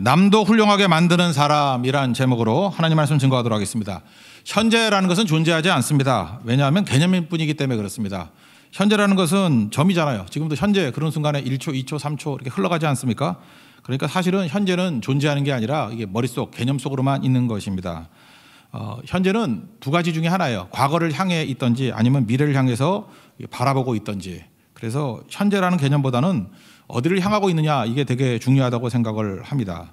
남도 훌륭하게 만드는 사람이란 제목으로 하나님 말씀 증거하도록 하겠습니다. 현재라는 것은 존재하지 않습니다. 왜냐하면 개념일 뿐이기 때문에 그렇습니다. 현재라는 것은 점이잖아요. 지금도 현재 그런 순간에 1초, 2초, 3초 이렇게 흘러가지 않습니까? 그러니까 사실은 현재는 존재하는 게 아니라 이게 머릿속, 개념 속으로만 있는 것입니다. 현재는 두 가지 중에 하나예요. 과거를 향해 있든지 아니면 미래를 향해서 바라보고 있든지. 그래서 현재라는 개념보다는 어디를 향하고 있느냐, 이게 되게 중요하다고 생각을 합니다.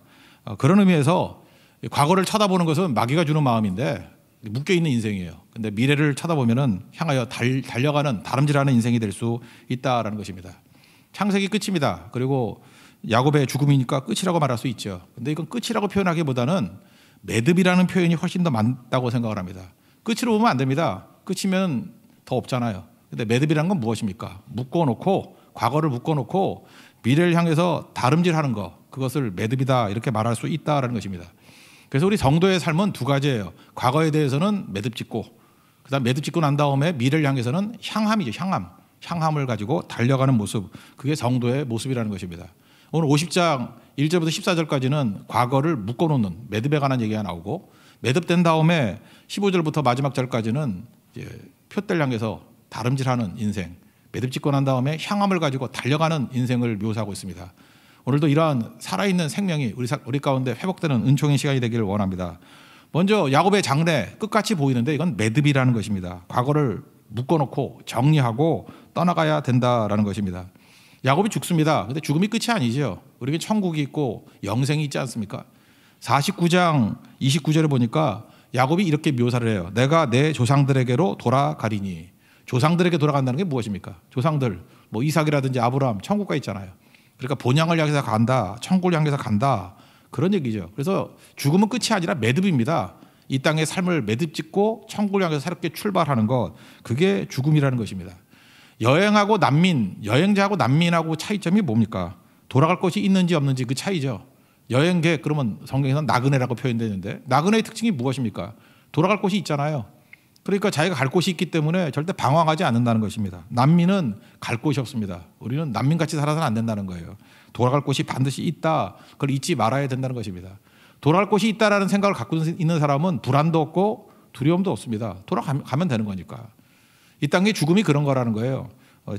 그런 의미에서 과거를 쳐다보는 것은 마귀가 주는 마음인데 묶여있는 인생이에요. 근데 미래를 쳐다보면은 향하여 달려가는, 다름질하는 인생이 될 수 있다라는 것입니다. 창세기 끝입니다. 그리고 야곱의 죽음이니까 끝이라고 말할 수 있죠. 근데 이건 끝이라고 표현하기보다는 매듭이라는 표현이 훨씬 더 맞다고 생각을 합니다. 끝으로 보면 안 됩니다. 끝이면 더 없잖아요. 근데 매듭이라는 건 무엇입니까? 묶어놓고, 과거를 묶어놓고 미래를 향해서 다름질하는 것, 그것을 매듭이다 이렇게 말할 수 있다라는 것입니다. 그래서 우리 성도의 삶은 두 가지예요. 과거에 대해서는 매듭 짓고, 그다음 매듭 짓고 난 다음에 미래를 향해서는 향함이죠. 향함을 가지고 달려가는 모습, 그게 성도의 모습이라는 것입니다. 오늘 50장 1절부터 14절까지는 과거를 묶어놓는 매듭에 관한 얘기가 나오고, 매듭된 다음에 15절부터 마지막 절까지는 이제 표대를 향해서 다름질하는 인생, 매듭 짓고 난 다음에 향함을 가지고 달려가는 인생을 묘사하고 있습니다. 오늘도 이러한 살아있는 생명이 우리 가운데 회복되는 은총의 시간이 되기를 원합니다. 먼저 야곱의 장래, 끝같이 보이는데 이건 매듭이라는 것입니다. 과거를 묶어놓고 정리하고 떠나가야 된다라는 것입니다. 야곱이 죽습니다. 근데 죽음이 끝이 아니죠. 우리에게 천국이 있고 영생이 있지 않습니까? 49장 29절에 보니까 야곱이 이렇게 묘사를 해요. 내가 내 조상들에게로 돌아가리니. 조상들에게 돌아간다는 게 무엇입니까? 조상들, 뭐 이삭이라든지 아브라함, 천국 가 있잖아요. 그러니까 본향을 향해서 간다, 천국을 향해서 간다, 그런 얘기죠. 그래서 죽음은 끝이 아니라 매듭입니다. 이 땅의 삶을 매듭 짓고 천국을 향해서 새롭게 출발하는 것, 그게 죽음이라는 것입니다. 여행하고 난민, 여행자하고 난민하고 차이점이 뭡니까? 돌아갈 곳이 있는지 없는지 그 차이죠. 여행객, 그러면 성경에서는 나그네라고 표현되는데, 나그네의 특징이 무엇입니까? 돌아갈 곳이 있잖아요. 그러니까 자기가 갈 곳이 있기 때문에 절대 방황하지 않는다는 것입니다. 난민은 갈 곳이 없습니다. 우리는 난민같이 살아서는 안 된다는 거예요. 돌아갈 곳이 반드시 있다. 그걸 잊지 말아야 된다는 것입니다. 돌아갈 곳이 있다라는 생각을 갖고 있는 사람은 불안도 없고 두려움도 없습니다. 돌아가면 되는 거니까. 이 땅의 죽음이 그런 거라는 거예요.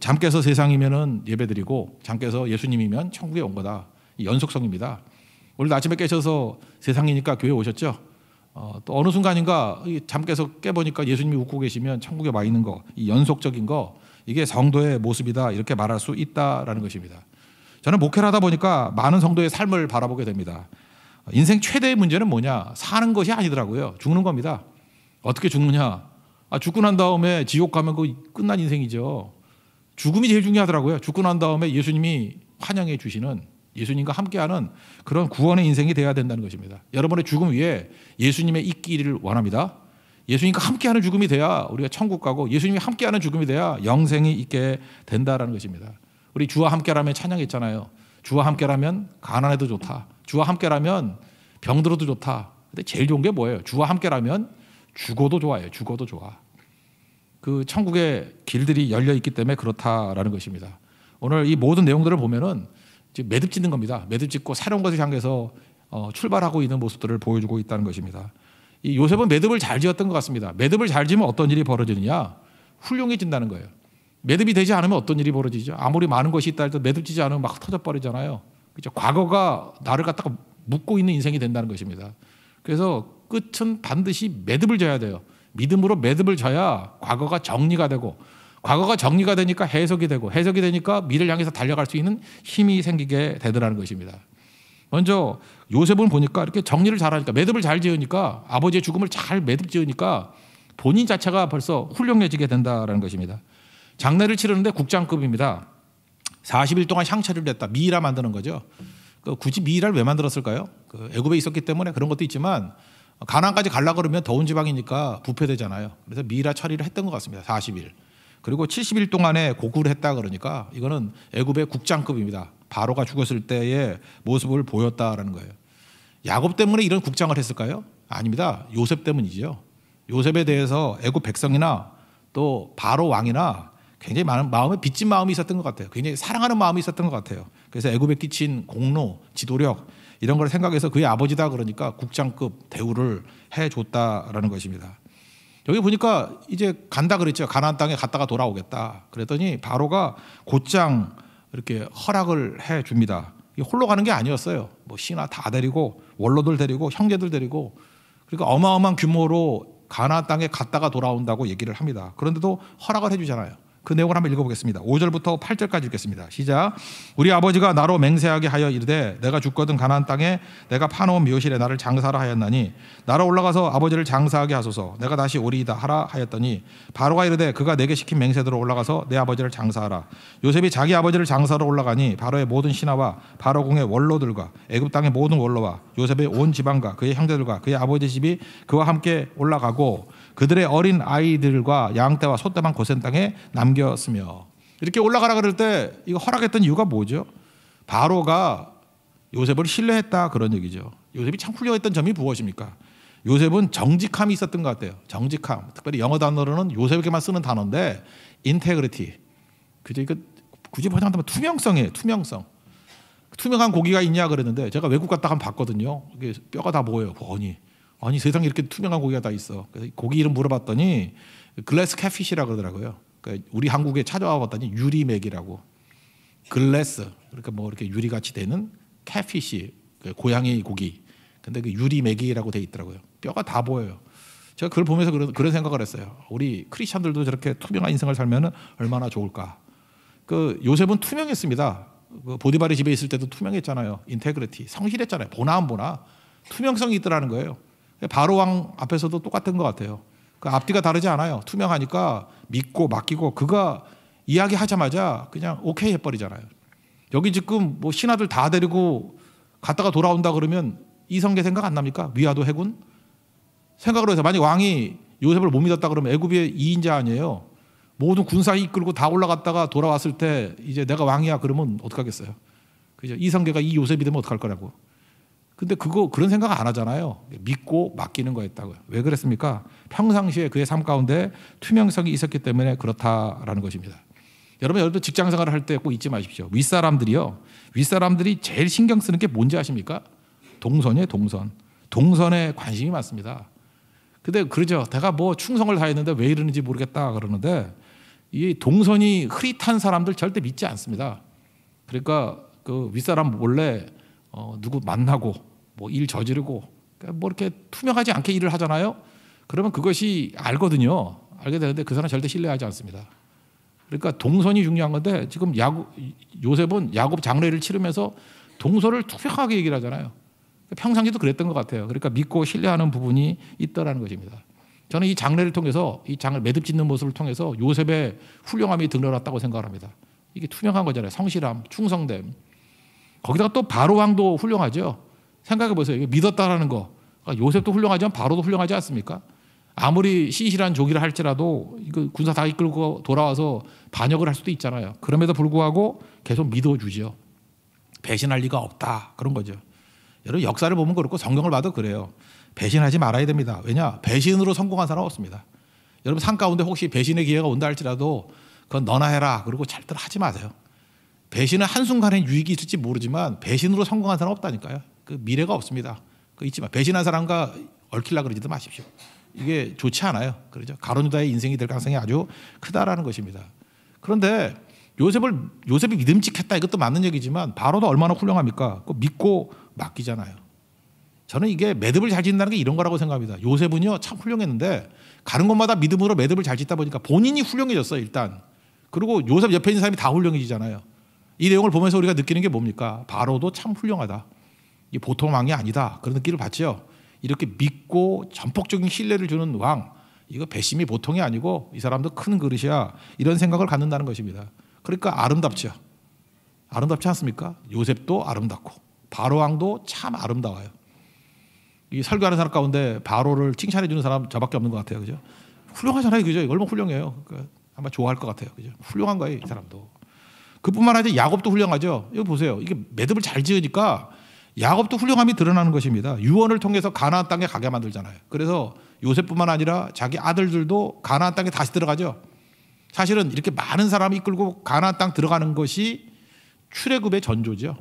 잠 깨서 세상이면은 예배드리고 잠 깨서 예수님이면 천국에 온 거다. 이 연속성입니다. 오늘 아침에 깨셔서 세상이니까 교회 오셨죠? 또 어느 순간인가 잠 깨서 깨보니까 예수님이 웃고 계시면 천국에 와 있는 거, 이 연속적인 거, 이게 성도의 모습이다 이렇게 말할 수 있다라는 것입니다. 저는 목회를 하다 보니까 많은 성도의 삶을 바라보게 됩니다. 인생 최대의 문제는 뭐냐? 사는 것이 아니더라고요. 죽는 겁니다. 어떻게 죽느냐? 죽고 난 다음에 지옥 가면 그 끝난 인생이죠. 죽음이 제일 중요하더라고요. 죽고 난 다음에 예수님이 환영해 주시는, 예수님과 함께하는 그런 구원의 인생이 되어야 된다는 것입니다. 여러분의 죽음 위에 예수님의 있기를 원합니다. 예수님과 함께하는 죽음이 돼야 우리가 천국 가고, 예수님이 함께하는 죽음이 돼야 영생이 있게 된다는 것입니다. 우리 주와 함께라면 찬양했잖아요. 주와 함께라면 가난해도 좋다. 주와 함께라면 병들어도 좋다. 근데 제일 좋은 게 뭐예요? 주와 함께라면 죽어도 좋아요. 죽어도 좋아. 그 천국의 길들이 열려 있기 때문에 그렇다라는 것입니다. 오늘 이 모든 내용들을 보면은 매듭 짓는 겁니다. 매듭 짓고 새로운 것을 향해서 출발하고 있는 모습들을 보여주고 있다는 것입니다. 이 요셉은 매듭을 잘 지었던 것 같습니다. 매듭을 잘 지으면 어떤 일이 벌어지느냐? 훌륭해진다는 거예요. 매듭이 되지 않으면 어떤 일이 벌어지죠? 아무리 많은 것이 있다 해도 매듭 지지 않으면 막 터져버리잖아요. 그렇죠? 과거가 나를 갖다가 묶고 있는 인생이 된다는 것입니다. 그래서 끝은 반드시 매듭을 져야 돼요. 믿음으로 매듭을 져야 과거가 정리가 되고, 과거가 정리가 되니까 해석이 되고, 해석이 되니까 미래를 향해서 달려갈 수 있는 힘이 생기게 되더라는 것입니다. 먼저 요셉은 보니까 이렇게 정리를 잘하니까, 매듭을 잘 지으니까, 아버지의 죽음을 잘 매듭 지으니까 본인 자체가 벌써 훌륭해지게 된다는 것입니다. 장례를 치르는데 국장급입니다. 40일 동안 향채를 냈다. 미이라 만드는 거죠. 굳이 미이라를 왜 만들었을까요? 애굽에 있었기 때문에 그런 것도 있지만, 가나안까지 가려고 그러면 더운 지방이니까 부패되잖아요. 그래서 미이라 처리를 했던 것 같습니다. 40일. 그리고 70일 동안에 고구를 했다 그러니까 이거는 애굽의 국장급입니다. 바로가 죽었을 때의 모습을 보였다라는 거예요. 야곱 때문에 이런 국장을 했을까요? 아닙니다. 요셉 때문이죠. 요셉에 대해서 애굽 백성이나 또 바로 왕이나 굉장히 많은 마음에 빚진 마음이 있었던 것 같아요. 굉장히 사랑하는 마음이 있었던 것 같아요. 그래서 애굽에 끼친 공로, 지도력, 이런 걸 생각해서 그의 아버지다 그러니까 국장급 대우를 해줬다라는 것입니다. 여기 보니까 이제 간다 그랬죠. 가나안 땅에 갔다가 돌아오겠다. 그랬더니 바로가 곧장 이렇게 허락을 해줍니다. 홀로 가는 게 아니었어요. 뭐 신하 다 데리고 원로들 데리고 형제들 데리고 그러니까 어마어마한 규모로 가나안 땅에 갔다가 돌아온다고 얘기를 합니다. 그런데도 허락을 해주잖아요. 그 내용을 한번 읽어보겠습니다. 5절부터 8절까지 읽겠습니다. 시작. 우리 아버지가 나로 맹세하게 하여 이르되 내가 죽거든 가나안 땅에 내가 파놓은 묘실에 나를 장사하라 하였나니 나로 올라가서 아버지를 장사하게 하소서. 내가 다시 오리이다 하라 하였더니 바로가 이르되 그가 내게 시킨 맹세대로 올라가서 내 아버지를 장사하라. 요셉이 자기 아버지를 장사하러 올라가니 바로의 모든 신하와 바로 궁의 원로들과 애굽 땅의 모든 원로와 요셉의 온 지방과 그의 형제들과 그의 아버지 집이 그와 함께 올라가고 그들의 어린 아이들과 양떼와 소떼만 고센 땅에 남겼으며. 이렇게 올라가라 그럴 때 이거 허락했던 이유가 뭐죠? 바로가 요셉을 신뢰했다 그런 얘기죠. 요셉이 참 훌륭했던 점이 무엇입니까? 요셉은 정직함이 있었던 것 같아요. 정직함. 특별히 영어 단어로는 요셉에게만 쓰는 단어인데 integrity. 그죠? 이거 굳이 번역하면 투명성이에요. 투명성. 투명한 고기가 있냐 그랬는데 제가 외국 갔다 한번 봤거든요. 이게 뼈가 다 보여요. 보니. 아니 세상에 이렇게 투명한 고기가 다 있어. 그래서 고기 이름 물어봤더니 글래스 캐피시라고 그러더라고요. 그러니까 우리 한국에 찾아와 봤더니 유리맥이라고. 글래스 그러니까 뭐 이렇게 유리같이 되는 캐피시 고양이 고기. 근데 그 유리맥이라고 돼 있더라고요. 뼈가 다 보여요. 제가 그걸 보면서 그런 생각을 했어요. 우리 크리스천들도 저렇게 투명한 인생을 살면 얼마나 좋을까. 그 요셉은 투명했습니다. 그 보디발의 집에 있을 때도 투명했잖아요. 인테그리티 성실했잖아요. 보나 안 보나 투명성이 있더라는 거예요. 바로 왕 앞에서도 똑같은 것 같아요. 그 앞뒤가 다르지 않아요. 투명하니까 믿고 맡기고 그가 이야기하자마자 그냥 오케이 해버리잖아요. 여기 지금 뭐 신하들 다 데리고 갔다가 돌아온다 그러면 이성계 생각 안 납니까? 위화도 해군 생각을 해서 만약 왕이 요셉을 못 믿었다 그러면 애굽의 2인자 아니에요. 모든 군사 이끌고 다 올라갔다가 돌아왔을 때 이제 내가 왕이야 그러면 어떡하겠어요? 그죠? 이성계가 이 요셉이 되면 어떡할 거라고. 근데 그런 생각 안 하잖아요. 믿고 맡기는 거였다고요. 왜 그랬습니까? 평상시에 그의 삶 가운데 투명성이 있었기 때문에 그렇다라는 것입니다. 여러분도 직장 생활을 할 때 꼭 잊지 마십시오. 윗사람들이 제일 신경 쓰는 게 뭔지 아십니까? 동선이에요. 동선에 관심이 많습니다. 근데 그러죠. 내가 뭐 충성을 다했는데 왜 이러는지 모르겠다 그러는데 이 동선이 흐릿한 사람들 절대 믿지 않습니다. 그러니까 그 윗사람 몰래 누구 만나고 뭐 일 저지르고 뭐 이렇게 투명하지 않게 일을 하잖아요. 그러면 그것이 알거든요. 알게 되는데 그 사람 절대 신뢰하지 않습니다. 그러니까 동선이 중요한 건데 지금 요셉은 야곱 장례를 치르면서 동선을 투명하게 얘기를 하잖아요. 평상시도 그랬던 것 같아요. 그러니까 믿고 신뢰하는 부분이 있다라는 것입니다. 저는 이 장례를 통해서 이 장을 매듭 짓는 모습을 통해서 요셉의 훌륭함이 드러났다고 생각을 합니다. 이게 투명한 거잖아요. 성실함, 충성됨. 거기다가 또 바로 왕도 훌륭하죠. 생각해 보세요. 이게 믿었다라는 거. 요셉도 훌륭하지만 바로도 훌륭하지 않습니까? 아무리 신실한 종이라 할지라도 이거 군사 다 이끌고 돌아와서 반역을 할 수도 있잖아요. 그럼에도 불구하고 계속 믿어주죠. 배신할 리가 없다. 그런 거죠. 여러분 역사를 보면 그렇고 성경을 봐도 그래요. 배신하지 말아야 됩니다. 왜냐? 배신으로 성공한 사람은 없습니다. 여러분 삶 가운데 혹시 배신의 기회가 온다 할지라도 그건 너나 해라. 그리고 절대로 하지 마세요. 배신은 한순간에 유익이 있을지 모르지만 배신으로 성공한 사람은 없다니까요. 그 미래가 없습니다. 그 잊지 마. 배신한 사람과 얽히려 그러지도 마십시오. 이게 좋지 않아요. 그렇죠? 가룟 유다의 인생이 될 가능성이 아주 크다라는 것입니다. 그런데 요셉이 믿음직했다 이것도 맞는 얘기지만 바로도 얼마나 훌륭합니까? 믿고 맡기잖아요. 저는 이게 매듭을 잘 짓는다는 게 이런 거라고 생각합니다. 요셉은요 참 훌륭했는데 가는 곳마다 믿음으로 매듭을 잘 짓다 보니까 본인이 훌륭해졌어요 일단. 그리고 요셉 옆에 있는 사람이 다 훌륭해지잖아요. 이 내용을 보면서 우리가 느끼는 게 뭡니까? 바로도 참 훌륭하다. 이게 보통 왕이 아니다. 그런 느낌을 받죠. 이렇게 믿고 전폭적인 신뢰를 주는 왕. 이거 배심이 보통이 아니고 이 사람도 큰 그릇이야. 이런 생각을 갖는다는 것입니다. 그러니까 아름답죠. 아름답지 않습니까? 요셉도 아름답고 바로 왕도 참 아름다워요. 이 설교하는 사람 가운데 바로를 칭찬해 주는 사람 저밖에 없는 것 같아요. 그죠? 훌륭하잖아요. 그죠? 얼마나 훌륭해요. 그러니까 아마 좋아할 것 같아요. 그죠? 훌륭한 거예요. 이 사람도. 그뿐만 아니라 야곱도 훌륭하죠. 이거 보세요. 이게 매듭을 잘 지으니까 야곱도 훌륭함이 드러나는 것입니다. 유언을 통해서 가나안 땅에 가게 만들잖아요. 그래서 요셉뿐만 아니라 자기 아들들도 가나안 땅에 다시 들어가죠. 사실은 이렇게 많은 사람이 이끌고 가나안 땅 들어가는 것이 출애굽의 전조죠.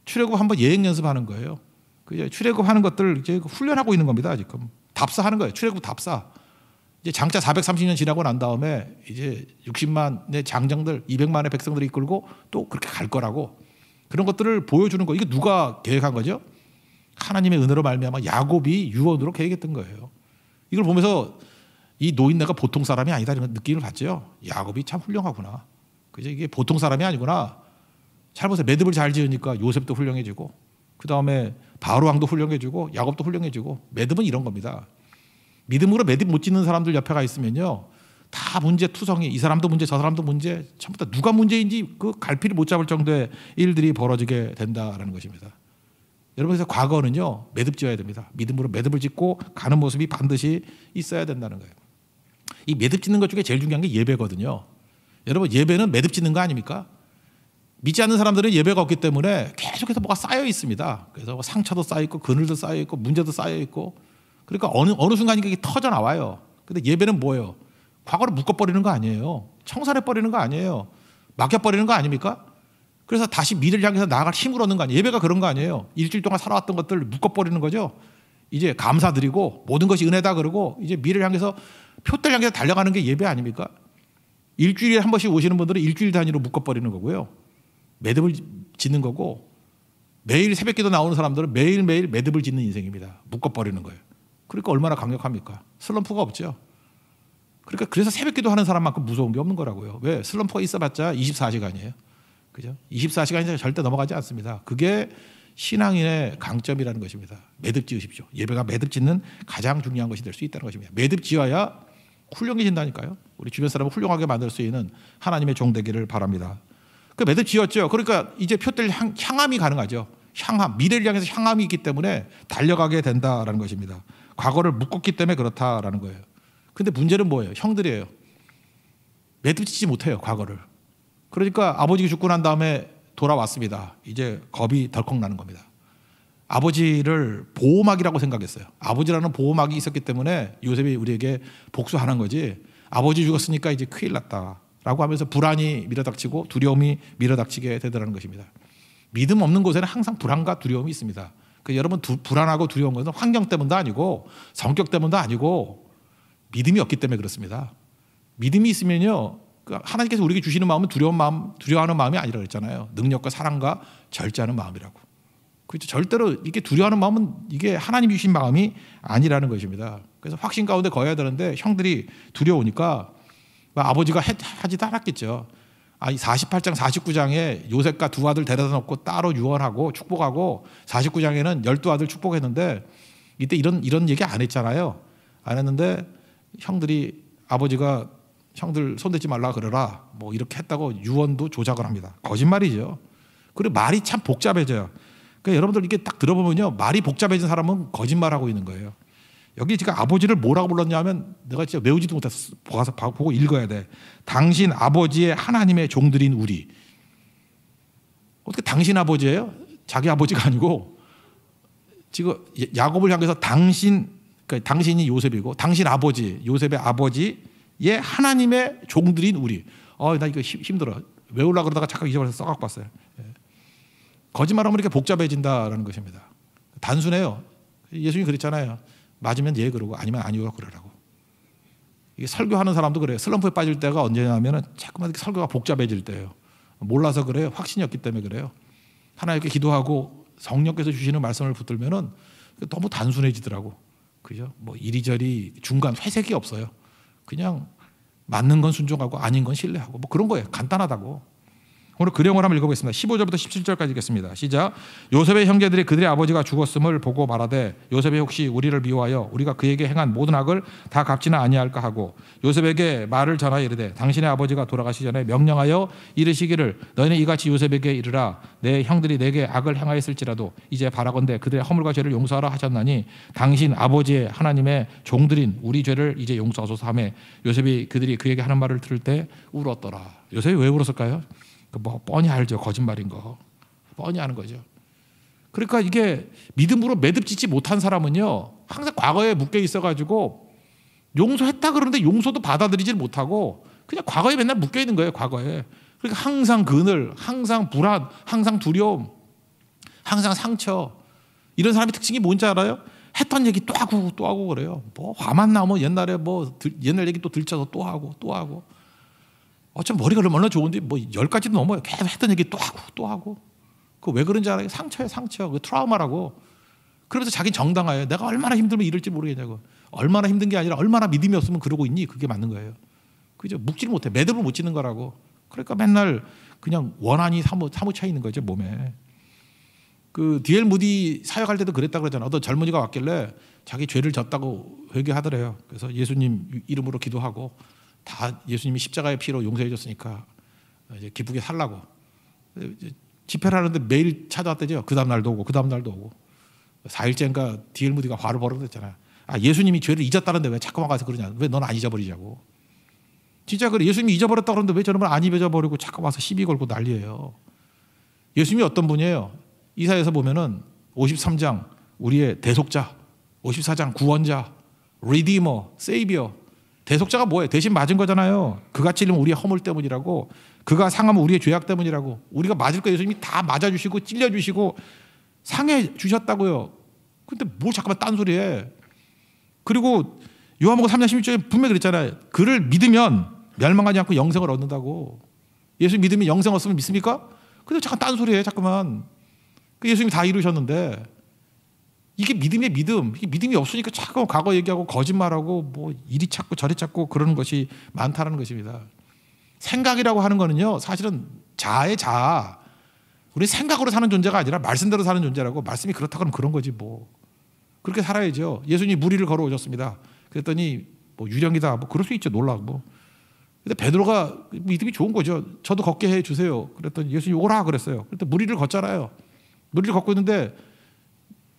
출애굽 한번 예행 연습하는 거예요. 그 출애굽하는 것들 이제 훈련하고 있는 겁니다. 지금 답사하는 거예요. 출애굽 답사. 이제 장차 430년 지나고 난 다음에 이제 60만의 장정들, 200만의 백성들을 이끌고 또 그렇게 갈 거라고 그런 것들을 보여주는 거. 이게 누가 계획한 거죠? 하나님의 은혜로 말미암아 야곱이 유언으로 계획했던 거예요. 이걸 보면서 이 노인네가 보통 사람이 아니다 이런 느낌을 받죠. 야곱이 참 훌륭하구나. 그죠? 이게 보통 사람이 아니구나. 잘 보세요. 매듭을 잘 지으니까 요셉도 훌륭해지고 그 다음에 바로 왕도 훌륭해지고 야곱도 훌륭해지고 매듭은 이런 겁니다. 믿음으로 매듭 못 짓는 사람들 옆에 가 있으면요. 다 문제 투성이 이 사람도 문제 저 사람도 문제 전부 다 누가 문제인지 그 갈피를 못 잡을 정도의 일들이 벌어지게 된다라는 것입니다. 여러분 그래서 과거는요. 매듭 지어야 됩니다. 믿음으로 매듭을 짓고 가는 모습이 반드시 있어야 된다는 거예요. 이 매듭 짓는 것 중에 제일 중요한 게 예배거든요. 여러분 예배는 매듭 짓는 거 아닙니까? 믿지 않는 사람들은 예배가 없기 때문에 계속해서 뭐가 쌓여 있습니다. 그래서 상처도 쌓여 있고 그늘도 쌓여 있고 문제도 쌓여 있고 그러니까 어느 순간 이게 터져 나와요. 근데 예배는 뭐예요? 과거를 묶어버리는 거 아니에요. 청산해버리는 거 아니에요. 맡겨버리는 거 아닙니까? 그래서 다시 미래를 향해서 나아갈 힘을 얻는 거 아니에요. 예배가 그런 거 아니에요. 일주일 동안 살아왔던 것들을 묶어버리는 거죠. 이제 감사드리고 모든 것이 은혜다 그러고 이제 미래를 향해서 표대를 향해서 달려가는 게 예배 아닙니까? 일주일에 한 번씩 오시는 분들은 일주일 단위로 묶어버리는 거고요. 매듭을 짓는 거고 매일 새벽기도 나오는 사람들은 매일매일 매듭을 짓는 인생입니다. 묶어버리는 거예요. 그러니까 얼마나 강력합니까? 슬럼프가 없죠. 그러니까 그래서 새벽기도 하는 사람만큼 무서운 게 없는 거라고요. 왜? 슬럼프가 있어봤자 24시간이에요. 그죠? 24시간이 절대 넘어가지 않습니다. 그게 신앙인의 강점이라는 것입니다. 매듭 지으십시오. 예배가 매듭 짓는 가장 중요한 것이 될 수 있다는 것입니다. 매듭 지어야 훌륭해진다니까요. 우리 주변 사람을 훌륭하게 만들 수 있는 하나님의 종 되기를 바랍니다. 그 매듭 지었죠. 그러니까 이제 표들 향함이 가능하죠. 향함, 미래를 향해서 향함이 있기 때문에 달려가게 된다라는 것입니다. 과거를 묶었기 때문에 그렇다라는 거예요. 근데 문제는 뭐예요? 형들이에요. 매듭 짓지 못해요. 과거를. 그러니까 아버지가 죽고 난 다음에 돌아왔습니다. 이제 겁이 덜컥 나는 겁니다. 아버지를 보호막이라고 생각했어요. 아버지라는 보호막이 있었기 때문에 요셉이 우리에게 복수하는 거지. 아버지 죽었으니까 이제 큰일 났다라고 하면서 불안이 밀어닥치고 두려움이 밀어닥치게 되더라는 것입니다. 믿음 없는 곳에는 항상 불안과 두려움이 있습니다. 여러분 불안하고 두려운 것은 환경 때문도 아니고 성격 때문도 아니고 믿음이 없기 때문에 그렇습니다. 믿음이 있으면요. 하나님께서 우리에게 주시는 마음은 두려워하는 마음이 아니라 그랬잖아요. 능력과 사랑과 절제하는 마음이라고. 그렇죠. 절대로 이게 두려워하는 마음은 이게 하나님이 주신 마음이 아니라는 것입니다. 그래서 확신 가운데 거해야 되는데 형들이 두려우니까 아버지가 하지도 않았겠죠. 48장 49장에 요셉과 두 아들 데려다 놓고 따로 유언하고 축복하고 49장에는 12아들 축복했는데 이때 이런 얘기 안 했잖아요. 안 했는데 형들이 아버지가 형들 손대지 말라 그러라 뭐 이렇게 했다고 유언도 조작을 합니다. 거짓말이죠. 그리고 말이 참 복잡해져요. 그러니까 여러분들 이게 딱 들어보면요. 말이 복잡해진 사람은 거짓말하고 있는 거예요. 여기 지금 아버지를 뭐라고 불렀냐면 내가 진짜 외우지도 못해서 보고 읽어야 돼. 당신 아버지의 하나님의 종들인 우리. 어떻게 당신 아버지예요? 자기 아버지가 아니고 지금 야곱을 향해서 그러니까 당신이 요셉이고 당신 아버지 요셉의 아버지의 하나님의 종들인 우리. 나 이거 힘들어. 외우려고 그러다가 잠깐 잊어버려서 써갖고 봤어요. 거짓말하면 이렇게 복잡해진다라는 것입니다. 단순해요. 예수님이 그랬잖아요. 맞으면 예 그러고 아니면 아니요 그러라고. 이게 설교하는 사람도 그래요. 슬럼프에 빠질 때가 언제냐면은 자꾸만 이렇게 설교가 복잡해질 때예요. 몰라서 그래요. 확신이 없기 때문에 그래요. 하나님께 기도하고 성령께서 주시는 말씀을 붙들면은 너무 단순해지더라고. 그죠? 뭐 이리저리 중간 회색이 없어요. 그냥 맞는 건 순종하고 아닌 건 신뢰하고 뭐 그런 거예요. 간단하다고. 오늘 그 내용을 한번 읽어보겠습니다. 15절부터 17절까지 읽겠습니다. 시작. 요셉의 형제들이 그들의 아버지가 죽었음을 보고 말하되 요셉이 혹시 우리를 미워하여 우리가 그에게 행한 모든 악을 다 갚지는 아니할까 하고 요셉에게 말을 전하여 이르되 당신의 아버지가 돌아가시 전에 명령하여 이르시기를 너희는 이같이 요셉에게 이르라 내 형들이 내게 악을 행하였을지라도 이제 바라건대 그들의 허물과 죄를 용서하라 하셨나니 당신 아버지의 하나님의 종들인 우리 죄를 이제 용서하소서 하매 요셉이 그들이 그에게 하는 말을 들을 때 울었더라. 요셉이 왜 울었을까요? 뭐 뻔히 알죠. 거짓말인 거. 뻔히 아는 거죠. 그러니까 이게 믿음으로 매듭 짓지 못한 사람은요. 항상 과거에 묶여 있어가지고 용서했다 그러는데 용서도 받아들이질 못하고 그냥 과거에 맨날 묶여 있는 거예요. 과거에. 그러니까 항상 그늘, 항상 불안, 항상 두려움, 항상 상처. 이런 사람의 특징이 뭔지 알아요? 했던 얘기 또 하고 또 하고 그래요. 뭐 화만 나면 옛날에 옛날 얘기 또 들춰서 또 하고 또 하고. 어쩜 머리가 얼마나 좋은데 뭐 10가지도 넘어요. 계속 했던 얘기 또 하고 또 하고. 그 왜 그런지 알아요? 상처예요, 상처. 그 트라우마라고. 그러면서 자기 정당화해요. 내가 얼마나 힘들면 이럴지 모르겠냐고. 얼마나 힘든 게 아니라 얼마나 믿음이 없으면 그러고 있니? 그게 맞는 거예요. 그죠? 묵지를 못해. 매듭을 못 짓는 거라고. 그러니까 맨날 그냥 원한이 사무차 있는 거죠, 몸에. 그 D.L. 무디 사역할 때도 그랬다 그러잖아. 어떤 젊은이가 왔길래 자기 죄를 졌다고 회개하더래요. 그래서 예수님 이름으로 기도하고 다 예수님이 십자가의 피로 용서해 줬으니까 이제 기쁘게 살라고. 집회를 하는데 매일 찾아왔대죠. 그 다음 날도 오고 그 다음 날도 오고. 4일째인가 D.L. 무디가 화를 벌였잖아요. 예수님이 죄를 잊었다는데 왜 자꾸만 가서 그러냐. 왜 넌 안 잊어버리자고. 진짜 그래. 예수님이 잊어버렸다 그러는데 왜 저놈을 안 잊어버리고 자꾸 와서 시비 걸고 난리예요. 예수님이 어떤 분이에요? 이사야서 보면은 53장 우리의 대속자, 54장 구원자, 리디머, 세이비어. 대속자가 뭐예요? 대신 맞은 거잖아요. 그가 찔리면 우리의 허물 때문이라고. 그가 상하면 우리의 죄악 때문이라고. 우리가 맞을 거 예수님이 다 맞아주시고 찔려주시고 상해 주셨다고요. 근데 뭘 잠깐만 딴소리해. 그리고 요한복음 3장 16절에 분명히 그랬잖아요. 그를 믿으면 멸망하지 않고 영생을 얻는다고. 예수 믿으면 영생 얻으면 믿습니까? 근데 잠깐 딴소리해. 잠깐만. 예수님이 다 이루셨는데 이게 믿음의 믿음. 이게 믿음이 없으니까 자꾸 과거 얘기하고 거짓말하고 뭐 이리 찾고 저리 찾고 그러는 것이 많다는 것입니다. 생각이라고 하는 거는요. 사실은 자아의 자아. 우리 생각으로 사는 존재가 아니라 말씀대로 사는 존재라고. 말씀이 그렇다고 하면 그런 거지 뭐. 그렇게 살아야죠. 예수님이 무리를 걸어오셨습니다. 그랬더니 뭐 유령이다. 뭐 그럴 수 있죠. 놀라고 뭐. 근데 베드로가 믿음이 좋은 거죠. 저도 걷게 해 주세요. 그랬더니 예수님이 오라 그랬어요. 그랬더니 무리를 걷잖아요. 무리를 걷고 있는데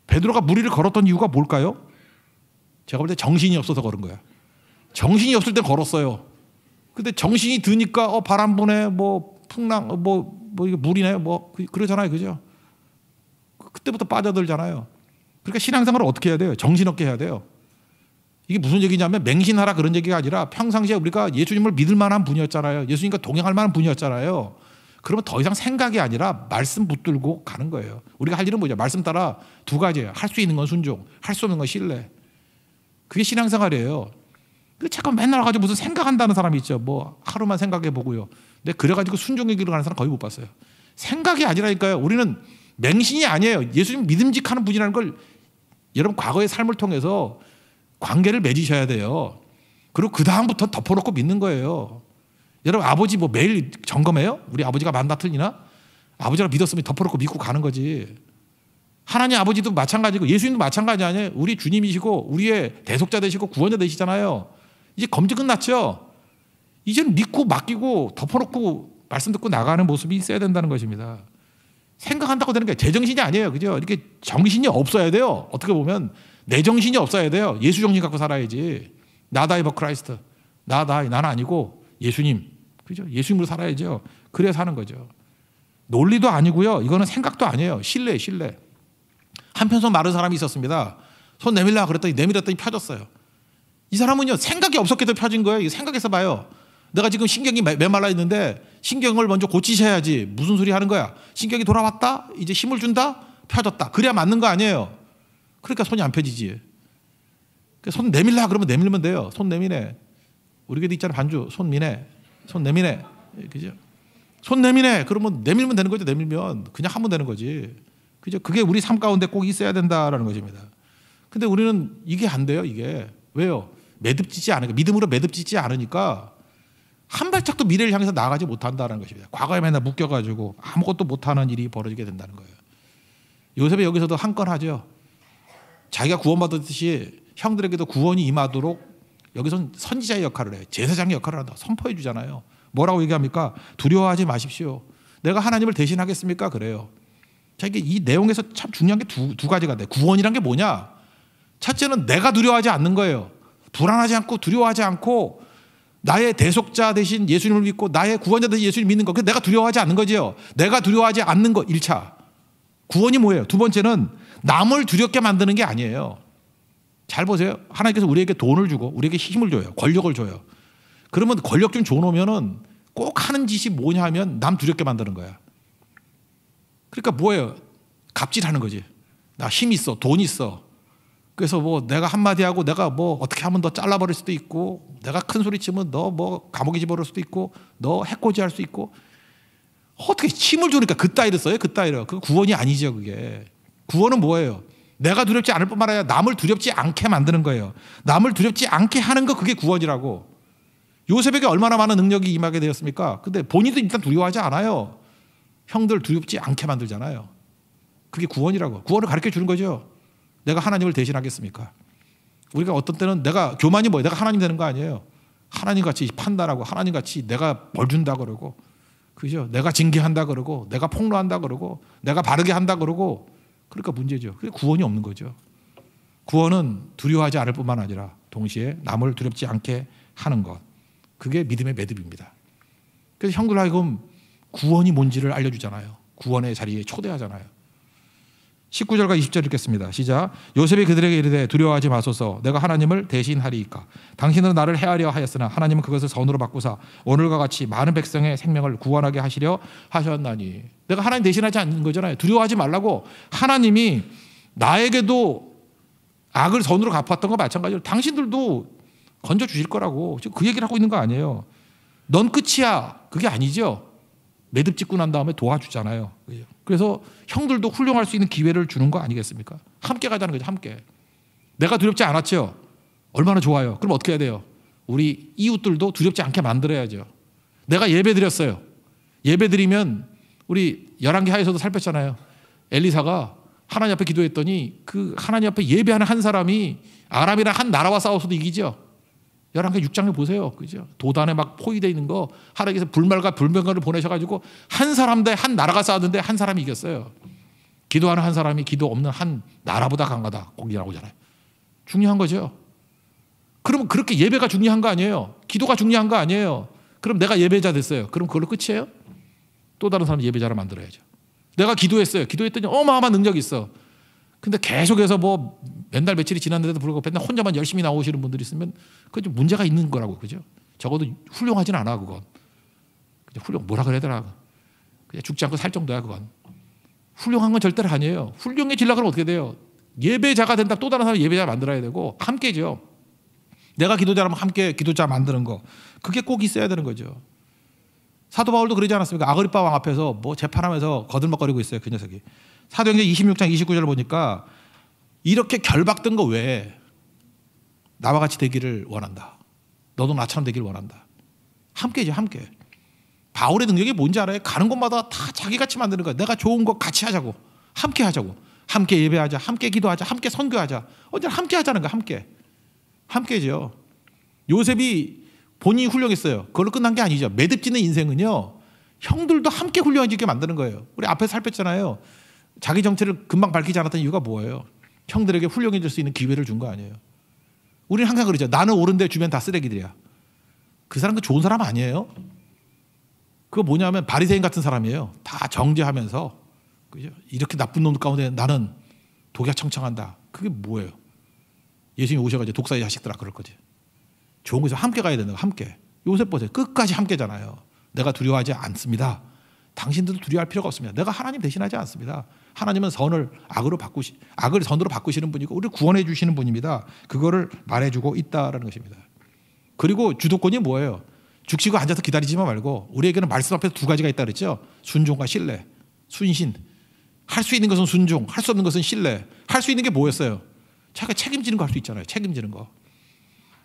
베드로가 무리를 걸었던 이유가 뭘까요? 제가 볼 때 정신이 없어서 걸은 거야. 정신이 없을 때 걸었어요. 근데 정신이 드니까 바람 부네, 뭐 풍랑, 이게 물이네, 뭐 그러잖아요, 그죠? 그때부터 빠져들잖아요. 그러니까 신앙생활을 어떻게 해야 돼요? 정신없게 해야 돼요. 이게 무슨 얘기냐면 맹신하라 그런 얘기가 아니라 평상시에 우리가 예수님을 믿을 만한 분이었잖아요. 예수님과 동행할 만한 분이었잖아요. 그러면 더 이상 생각이 아니라 말씀 붙들고 가는 거예요. 우리가 할 일은 뭐냐? 말씀 따라 두 가지예요. 할 수 있는 건 순종, 할 수 없는 건 신뢰. 그게 신앙생활이에요. 근데 잠깐 맨날 가지고 무슨 생각한다는 사람이 있죠. 뭐 하루만 생각해 보고요. 근데 그래가지고 순종의 길을 가는 사람 거의 못 봤어요. 생각이 아니라니까요. 우리는 맹신이 아니에요. 예수님 믿음직하는 분이라는 걸 여러분 과거의 삶을 통해서 관계를 맺으셔야 돼요. 그리고 그 다음부터 덮어놓고 믿는 거예요. 여러분 아버지 뭐 매일 점검해요? 우리 아버지가 맞나 틀리나? 아버지가 믿었으면 덮어놓고 믿고 가는 거지. 하나님 아버지도 마찬가지고 예수님도 마찬가지 아니에요? 우리 주님이시고 우리의 대속자 되시고 구원자 되시잖아요. 이제 검증 끝났죠? 이제는 믿고 맡기고 덮어놓고 말씀 듣고 나가는 모습이 있어야 된다는 것입니다. 생각한다고 되는 게 제정신이 아니에요. 그죠? 이렇게 정신이 없어야 돼요. 어떻게 보면 내 정신이 없어야 돼요. 예수 정신 갖고 살아야지. 나다 이버 크라이스트. 나는 아니고 예수님. 그죠? 예수님으로 살아야죠. 그래야 사는 거죠. 논리도 아니고요. 이거는 생각도 아니에요. 신뢰. 한편 손 마른 사람이 있었습니다. 손 내밀라 그랬더니 내밀었더니 펴졌어요. 이 사람은요. 생각이 없었기 때문에 펴진 거예요. 이거 생각해서 봐요. 내가 지금 신경이 메말라 있는데 신경을 먼저 고치셔야지. 무슨 소리 하는 거야. 신경이 돌아왔다. 이제 힘을 준다. 펴졌다. 그래야 맞는 거 아니에요. 그러니까 손이 안 펴지지. 손 내밀라 그러면 내밀면 돼요. 손 내미네. 우리 교회도 있잖아. 반주. 손 미네. 손 내미네. 그죠? 손 내미네. 그러면 내밀면 되는 거죠. 내밀면 그냥 하면 되는 거지. 그죠? 그게 우리 삶 가운데 꼭 있어야 된다라는 것입니다. 근데 우리는 이게 안 돼요. 이게 왜요? 매듭짓지 않으니까 믿음으로 매듭짓지 않으니까 한 발짝도 미래를 향해서 나아가지 못한다는 것입니다. 과거에 맨날 묶여가지고 아무것도 못하는 일이 벌어지게 된다는 거예요. 요셉이 여기서도 한 건 하죠. 자기가 구원받았듯이 형들에게도 구원이 임하도록 여기서는 선지자의 역할을 해요. 제사장의 역할을 한다. 선포해 주잖아요. 뭐라고 얘기합니까? 두려워하지 마십시오. 내가 하나님을 대신하겠습니까? 그래요. 자, 이게 이 내용에서 참 중요한 게 두 가지가 돼. 구원이란 게 뭐냐? 첫째는 내가 두려워하지 않는 거예요. 불안하지 않고 두려워하지 않고 나의 대속자 대신 예수님을 믿고 나의 구원자 대신 예수님을 믿는 거. 그래서 내가 두려워하지 않는 거지요. 내가 두려워하지 않는 거 1차. 구원이 뭐예요? 두 번째는 남을 두렵게 만드는 게 아니에요. 잘 보세요. 하나님께서 우리에게 돈을 주고 우리에게 힘을 줘요. 권력을 줘요. 그러면 권력 좀 줘놓으면은 꼭 하는 짓이 뭐냐 하면 남 두렵게 만드는 거야. 그러니까 뭐예요? 갑질하는 거지. 나 힘 있어, 돈 있어. 그래서 뭐 내가 한마디 하고 내가 뭐 어떻게 하면 너 잘라버릴 수도 있고, 내가 큰 소리 치면 너 뭐 감옥에 집어넣을 수도 있고, 너 해코지할 수 있고. 어떻게 힘을 주니까 그따위를 써요? 그따위를. 그 구원이 아니죠. 그게. 구원은 뭐예요? 내가 두렵지 않을 뿐만 아니라 남을 두렵지 않게 만드는 거예요. 남을 두렵지 않게 하는 거, 그게 구원이라고. 요셉에게 얼마나 많은 능력이 임하게 되었습니까? 근데 본인도 일단 두려워하지 않아요. 형들 두렵지 않게 만들잖아요. 그게 구원이라고. 구원을 가르쳐 주는 거죠. 내가 하나님을 대신하겠습니까? 우리가 어떤 때는 내가 교만이 뭐예요? 내가 하나님 되는 거 아니에요. 하나님같이 판단하고 하나님같이 내가 벌 준다 그러고, 그죠? 내가 징계한다 그러고, 내가 폭로한다 그러고, 내가 바르게 한다 그러고. 그러니까 문제죠. 그게 구원이 없는 거죠. 구원은 두려워하지 않을 뿐만 아니라 동시에 남을 두렵지 않게 하는 것. 그게 믿음의 매듭입니다. 그래서 형들 하여금 구원이 뭔지를 알려주잖아요. 구원의 자리에 초대하잖아요. 19절과 20절 읽겠습니다. 시작. 요셉이 그들에게 이르되 두려워하지 마소서. 내가 하나님을 대신하리이까. 당신은 나를 해하려 하였으나 하나님은 그것을 선으로 바꾸사 오늘과 같이 많은 백성의 생명을 구원하게 하시려 하셨나니. 내가 하나님 대신하지 않는 거잖아요. 두려워하지 말라고. 하나님이 나에게도 악을 선으로 갚았던 거 마찬가지로 당신들도 건져주실 거라고. 지금 그 얘기를 하고 있는 거 아니에요. 넌 끝이야. 그게 아니죠. 매듭 짓고 난 다음에 도와주잖아요. 그래서 형들도 훌륭할 수 있는 기회를 주는 거 아니겠습니까? 함께 가자는 거죠. 함께. 내가 두렵지 않았죠. 얼마나 좋아요. 그럼 어떻게 해야 돼요? 우리 이웃들도 두렵지 않게 만들어야죠. 내가 예배 드렸어요. 예배 드리면 우리 열왕기 하에서도 살폈잖아요. 엘리사가 하나님 앞에 기도했더니 그 하나님 앞에 예배하는 한 사람이 아람이랑 한 나라와 싸워서도 이기죠. 열왕기 6장에 보세요. 그죠? 도단에 막 포위되어 있는 거 하나님께서 불말과 불명가를 보내셔가지고 한 사람 대 한 나라가 싸웠는데 한 사람이 이겼어요. 기도하는 한 사람이 기도 없는 한 나라보다 강하다. 거기 나오잖아요. 중요한 거죠. 그러면 그렇게 예배가 중요한 거 아니에요? 기도가 중요한 거 아니에요? 그럼 내가 예배자 됐어요. 그럼 그걸로 끝이에요? 또 다른 사람 예배자를 만들어야죠. 내가 기도했어요. 기도했더니 어마어마한 능력이 있어. 근데 계속해서 뭐 몇 달 며칠이 지났는데도 불구하고 맨날 혼자만 열심히 나오시는 분들이 있으면 그게 좀 문제가 있는 거라고. 그죠? 적어도 훌륭하진 않아. 그건 그냥 뭐라 그래야 되나, 그냥 죽지 않고 살 정도야. 그건 훌륭한 건 절대로 아니에요. 훌륭해지려고 하면 어떻게 돼요? 예배자가 된다. 또 다른 사람 예배자 만들어야 되고 함께죠. 내가 기도자라면 함께 기도자 만드는 거, 그게 꼭 있어야 되는 거죠. 사도 바울도 그러지 않았습니까? 아그리빠 왕 앞에서 뭐 재판하면서 거들먹거리고 있어요. 그 녀석이. 사도행전 26장 29절을 보니까 이렇게 결박된 거 외에 나와 같이 되기를 원한다. 너도 나처럼 되기를 원한다. 함께지, 함께. 바울의 능력이 뭔지 알아요? 가는 곳마다 다 자기같이 만드는 거야. 내가 좋은 거 같이 하자고. 함께 하자고. 함께 예배하자. 함께 기도하자. 함께 선교하자. 언제나 함께 하자는 거야. 함께. 함께죠. 요셉이 본인이 훌륭했어요. 그걸로 끝난 게 아니죠. 매듭 짓는 인생은요, 형들도 함께 훌륭해지게 만드는 거예요. 우리 앞에 살폈잖아요. 자기 정체를 금방 밝히지 않았던 이유가 뭐예요? 형들에게 훌륭해질 수 있는 기회를 준 거 아니에요. 우리는 항상 그러죠. 나는 옳은데 주변 다 쓰레기들이야. 그 사람 그 좋은 사람 아니에요. 그거 뭐냐면 바리새인 같은 사람이에요. 다 정죄하면서, 그죠? 이렇게 나쁜 놈들 가운데 나는 독야청청한다. 그게 뭐예요? 예수님이 오셔가지고 독사의 자식들아 그럴 거지. 좋은 곳에서 함께 가야 된다. 함께. 요셉 보세요. 끝까지 함께잖아요. 내가 두려워하지 않습니다. 당신들도 두려워할 필요가 없습니다. 내가 하나님 대신하지 않습니다. 하나님은 악을 선으로 바꾸시는 분이고 우리를 구원해 주시는 분입니다. 그거를 말해주고 있다라는 것입니다. 그리고 주도권이 뭐예요? 죽치고 앉아서 기다리지만 말고, 우리에게는 말씀 앞에서 두 가지가 있다 그랬죠. 순종과 신뢰, 순신. 할 수 있는 것은 순종, 할 수 없는 것은 신뢰. 할 수 있는 게 뭐였어요? 자기가 책임지는 거 할 수 있잖아요. 책임지는 거.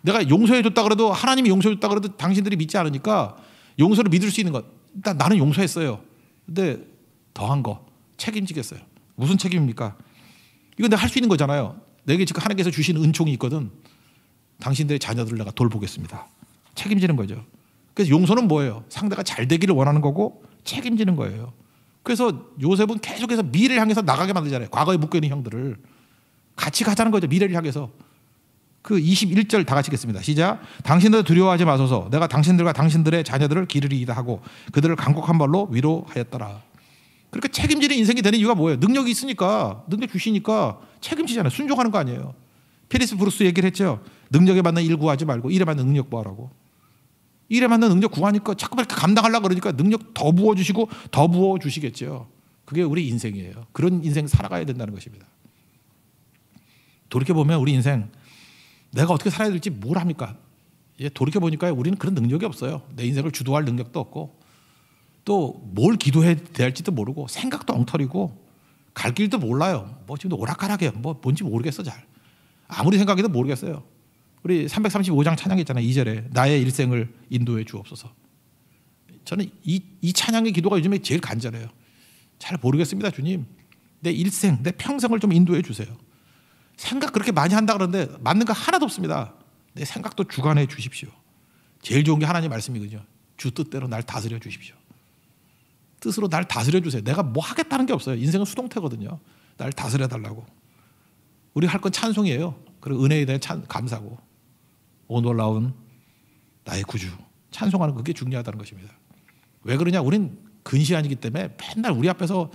내가 용서해 줬다 그래도, 하나님이 용서해 줬다 그래도 당신들이 믿지 않으니까 용서를 믿을 수 있는 것. 일단 나는 용서했어요. 근데 더한 거 책임지겠어요. 무슨 책임입니까? 이건 내가 할 수 있는 거잖아요. 내게 지금 하나님께서 주신 은총이 있거든. 당신들의 자녀들을 내가 돌보겠습니다. 책임지는 거죠. 그래서 용서는 뭐예요? 상대가 잘 되기를 원하는 거고 책임지는 거예요. 그래서 요셉은 계속해서 미래를 향해서 나가게 만들잖아요. 과거에 묶여있는 형들을 같이 가자는 거죠. 미래를 향해서. 그 21절 다 같이 읽겠습니다. 시작. 당신들 두려워하지 마소서. 내가 당신들과 당신들의 자녀들을 기르리이다 하고 그들을 강곡한 발로 위로하였더라. 그러니까 책임지는 인생이 되는 이유가 뭐예요? 능력이 있으니까, 능력 주시니까 책임지잖아요. 순종하는 거 아니에요. 피리스 브루스 얘기를 했죠. 능력에 맞는 일 구하지 말고 일에 맞는 능력 구하라고. 일에 맞는 능력 구하니까 자꾸 이렇게 감당하려고 그러니까 능력 더 부어주시고 더 부어주시겠죠. 그게 우리 인생이에요. 그런 인생 살아가야 된다는 것입니다. 돌이켜보면 우리 인생 내가 어떻게 살아야 될지 뭘 합니까? 돌이켜보니까 우리는 그런 능력이 없어요. 내 인생을 주도할 능력도 없고 또 뭘 기도해야 될지도 모르고 생각도 엉터리고 갈 길도 몰라요. 뭐 지금 오락가락해. 뭐 뭔지 모르겠어 잘. 아무리 생각해도 모르겠어요. 우리 335장 찬양 있잖아요. 2절에 나의 일생을 인도해 주옵소서. 저는 이 찬양의 기도가 요즘에 제일 간절해요. 잘 모르겠습니다 주님. 내 일생 내 평생을 좀 인도해 주세요. 생각 그렇게 많이 한다 그러는데 맞는 거 하나도 없습니다. 내 생각도 주관해 주십시오. 제일 좋은 게 하나님 말씀이거든요. 주 뜻대로 날 다스려 주십시오. 뜻으로 날 다스려 주세요. 내가 뭐 하겠다는 게 없어요. 인생은 수동태거든요. 날 다스려 달라고. 우리 할 건 찬송이에요. 그리고 은혜에 대한 감사고 오 놀라운 나의 구주 찬송하는 그게 중요하다는 것입니다. 왜 그러냐? 우린 근시안이기 때문에 맨날 우리 앞에서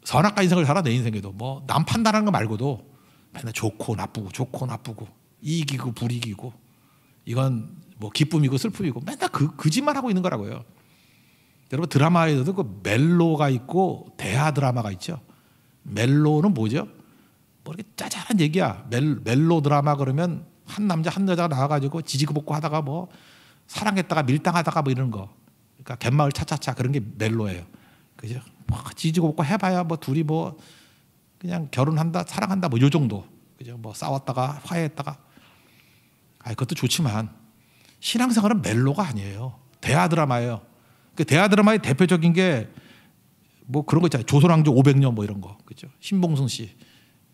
선악과 인생을 살아. 내 인생에도 뭐 남 판단하는 거 말고도 맨날 좋고 나쁘고 이기고 불이기고 이건 뭐 기쁨이고 슬픔이고 맨날 그 짓만 하고 있는 거라고요. 여러분 드라마에도 그 멜로가 있고 대하 드라마가 있죠. 멜로는 뭐죠? 뭐 이렇게 짜잘한 얘기야. 멜로 드라마 그러면 한 남자 한 여자가 나와가지고 지지고 하다가 뭐 사랑했다가 밀당하다가 뭐 이런 거. 그러니까 갯마을 차차차 그런 게 멜로예요. 그죠? 뭐 지지고 해봐야 뭐 둘이 뭐 그냥 결혼한다 사랑한다 뭐 요 정도. 그죠? 뭐 싸웠다가 화해했다가. 그것도 좋지만 신앙생활은 멜로가 아니에요. 대하 드라마예요. 그 대하 드라마의 대표적인 게 뭐 그런 거 있잖아요. 조선왕조 500년 뭐 이런 거. 그죠? 신봉순 씨.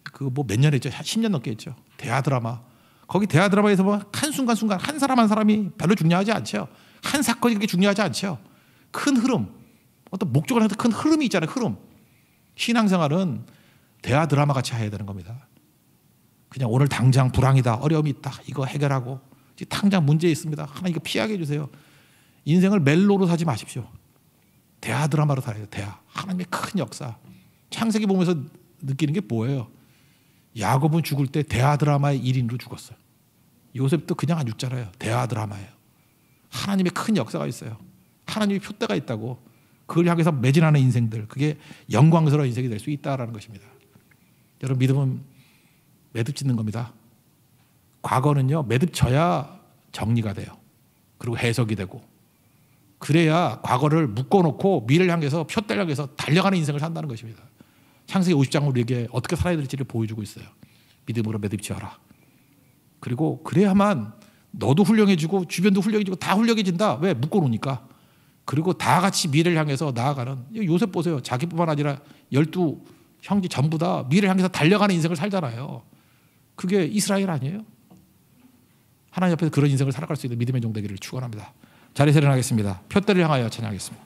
그 뭐 몇 년 했죠? 10년 넘게 했죠. 대하 드라마. 거기 대하 드라마에서 뭐 한순간 한 사람 한 사람이 별로 중요하지 않죠. 한 사건이 그렇게 중요하지 않죠. 큰 흐름. 어떤 목적을 하는 큰 흐름이 있잖아요. 흐름. 신앙생활은 대하 드라마 같이 해야 되는 겁니다. 그냥 오늘 당장 불황이다. 어려움이 있다. 이거 해결하고. 당장 문제 있습니다. 하나님 이거 피하게 해주세요. 인생을 멜로로 사지 마십시오. 대하 드라마로 살아요. 대하. 하나님의 큰 역사. 창세기 보면서 느끼는 게 뭐예요? 야곱은 죽을 때 대하 드라마의 1인으로 죽었어요. 요셉도 그냥 안 죽잖아요. 대하 드라마예요. 하나님의 큰 역사가 있어요. 하나님의 표대가 있다고. 그걸 향해서 매진하는 인생들. 그게 영광스러운 인생이 될 수 있다는 것입니다. 여러분 믿음은 매듭 짓는 겁니다. 과거는요. 매듭 져야 정리가 돼요. 그리고 해석이 되고. 그래야 과거를 묶어놓고 미래를 향해서 표대를 향해서 달려가는 인생을 산다는 것입니다. 창세기 50장은 우리에게 어떻게 살아야 될지를 보여주고 있어요. 믿음으로 매듭 지어라. 그리고 그래야만 너도 훌륭해지고 주변도 훌륭해지고 다 훌륭해진다. 왜? 묶어놓으니까. 그리고 다 같이 미래를 향해서 나아가는. 요셉 보세요. 자기뿐만 아니라 12 형제 전부 다 미래를 향해서 달려가는 인생을 살잖아요. 그게 이스라엘 아니에요? 하나님 앞에서 그런 인생을 살아갈 수 있는 믿음의 종 되기를 축원합니다. 자리에서 일어나겠습니다. 표대를 향하여 찬양하겠습니다.